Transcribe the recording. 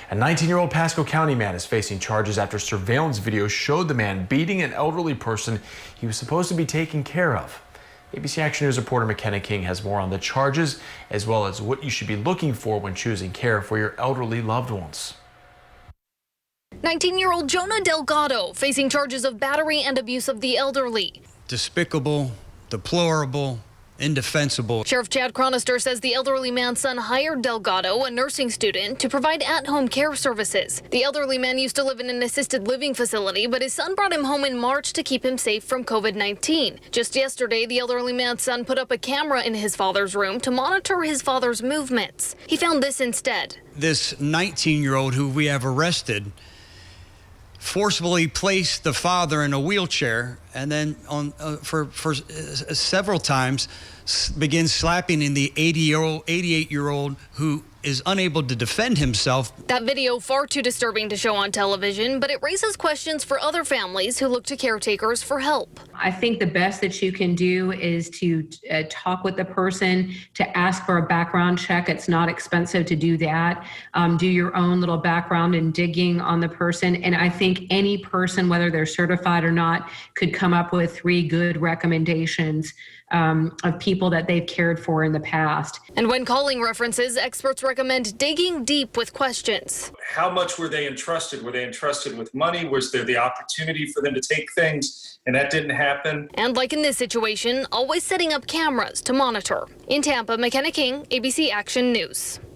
A 19-year-old Pasco County man is facing charges after surveillance video showed the man beating an elderly person he was supposed to be taking care of. ABC Action News reporter McKenna King has more on the charges, as well as what you should be looking for when choosing care for your elderly loved ones. 19-year-old Jonah Delgado facing charges of battery and abuse of the elderly. Despicable, deplorable, indefensible. Sheriff Chad Chronister says the elderly man's son hired Delgado, a nursing student, to provide at-home care services. The elderly man used to live in an assisted living facility, but his son brought him home in March to keep him safe from COVID-19. Just yesterday, the elderly man's son put up a camera in his father's room to monitor his father's movements. He found this instead. This 19-year-old who we have arrested forcibly placed the father in a wheelchair and then for several times begins slapping in the 88-year-old who is unable to defend himself. That video far too disturbing to show on television, but it raises questions for other families who look to caretakers for help. I think the best that you can do is to talk with the person, to ask for a background check. It's not expensive to do that. Do your own little background and digging on the person. And I think any person, whether they're certified or not, could come up with 3 good recommendations of people that they've cared for in the past. And when calling references, experts recommend digging deep with questions. How much were they entrusted? Were they entrusted with money? Was there the opportunity for them to take things and that didn't happen? And like in this situation, always setting up cameras to monitor. In Tampa, McKenna King, ABC Action News.